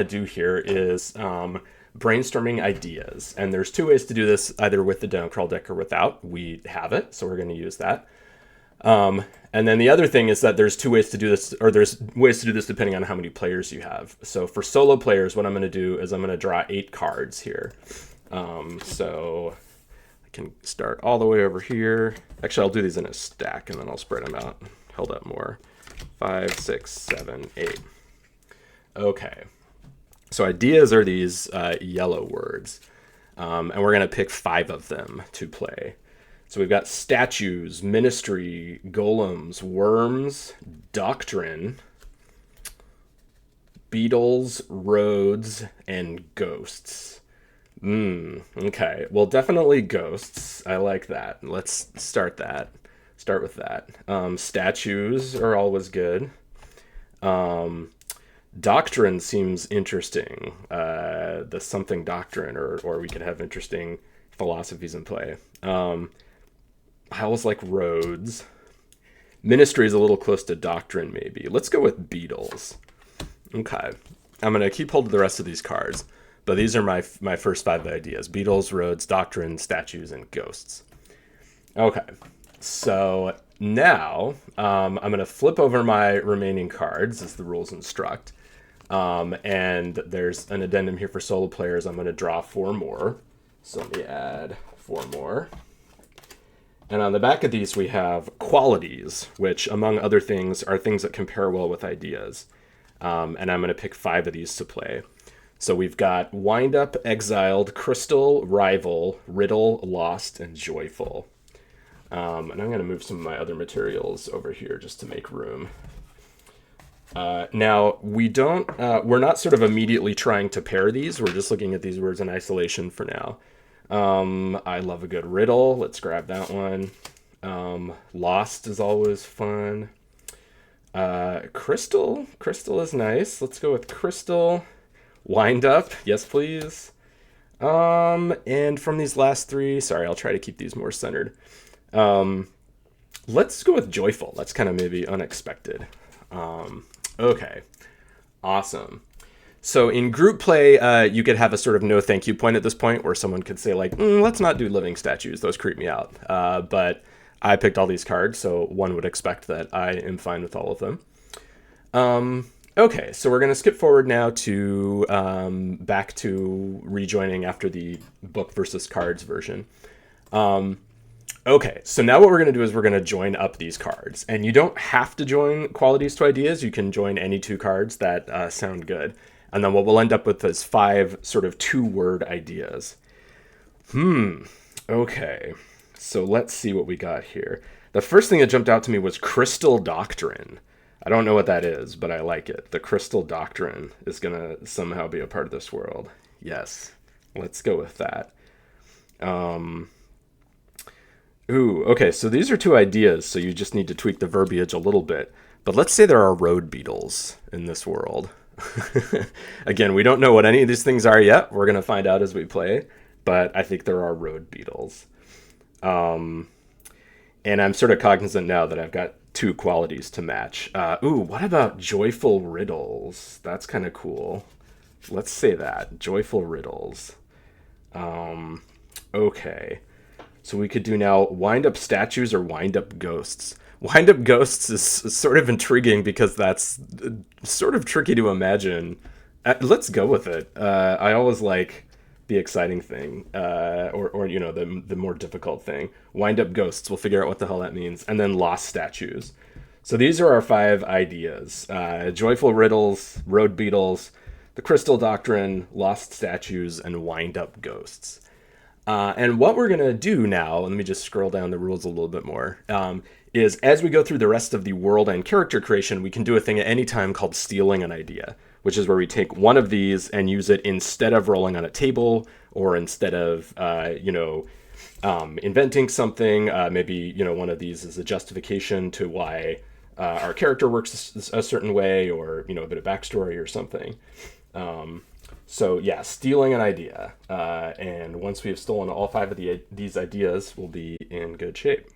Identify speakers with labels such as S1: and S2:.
S1: to do here is brainstorming ideas. And there's two ways to do this, either with the Downcrawl deck or without. We have it, so we're going to use that. And then the other thing is that there's two ways to do this, or there's ways to do this depending on how many players you have. So for solo players, what I'm going to do is I'm going to draw 8 cards here. So I can start all the way over here. Actually, I'll do these in a stack, and then I'll spread them out. Held up more. 5, 6, 7, 8. Okay. So ideas are these yellow words. And we're going to pick 5 of them to play. So we've got statues, ministry, golems, worms, doctrine, beetles, roads, and ghosts. Okay. Well, definitely ghosts. I like that. Let's start that. Start with that. Statues are always good. Doctrine seems interesting. The something doctrine, or we could have interesting philosophies in play. I always like roads. Ministry is a little close to doctrine, maybe. Let's go with beetles. Okay. I'm going to keep hold of the rest of these cards, but these are my first 5 ideas. Beetles, roads, doctrine, statues, and ghosts. Okay. So now I'm going to flip over my remaining cards as the rules instruct. And there's an addendum here for solo players. I'm going to draw 4 more. So let me add 4 more. And on the back of these, we have qualities, which, among other things, are things that compare well with ideas. And I'm going to pick 5 of these to play. So we've got Wind Up, Exiled, Crystal, Rival, Riddle, Lost, and Joyful. And I'm going to move some of my other materials over here just to make room. Now, we're not sort of immediately trying to pair these. We're just looking at these words in isolation for now. I love a good riddle. Let's grab that one. Lost is always fun. Crystal is nice. Let's go with crystal. Wind up. Yes, please. And from these last 3, sorry, I'll try to keep these more centered. Let's go with joyful. That's kind of maybe unexpected. Okay. Awesome. So in group play, you could have a sort of no thank you point at this point where someone could say like, let's not do living statues. Those creep me out. But I picked all these cards, so one would expect that I am fine with all of them. Okay, so we're going to skip forward now to back to rejoining after the book versus cards version. Okay, so now what we're going to do is we're going to join up these cards. And you don't have to join qualities to ideas. You can join any 2 cards that sound good. And then what we'll end up with is 5 sort of 2-word ideas. Okay, so let's see what we got here. The first thing that jumped out to me was Crystal Doctrine. I don't know what that is, but I like it. The Crystal Doctrine is going to somehow be a part of this world. Yes, let's go with that. Ooh, okay, so these are 2 ideas, so you just need to tweak the verbiage a little bit. But let's say there are road beetles in this world. Again, we don't know what any of these things are yet. We're going to find out as we play, but I think there are road beetles. And I'm sort of cognizant now that I've got 2 qualities to match. What about joyful riddles? That's kind of cool. Let's say that. Joyful riddles. Okay. So we could do now wind up statues or wind up ghosts. Wind up ghosts is sort of intriguing because that's sort of tricky to imagine. Let's go with it. I always like the exciting thing, or the more difficult thing. Wind up ghosts. We'll figure out what the hell that means. And then lost statues. So these are our 5 ideas. Joyful riddles, road beetles, the crystal doctrine, lost statues, and wind up ghosts. And what we're going to do now, let me just scroll down the rules a little bit more, is as we go through the rest of the world and character creation, we can do a thing at any time called stealing an idea, which is where we take one of these and use it instead of rolling on a table or instead of, inventing something. Maybe, one of these is a justification to why our character works a certain way, or, a bit of backstory or something. So yeah, stealing an idea. And once we have stolen all 5 of these ideas, we'll be in good shape.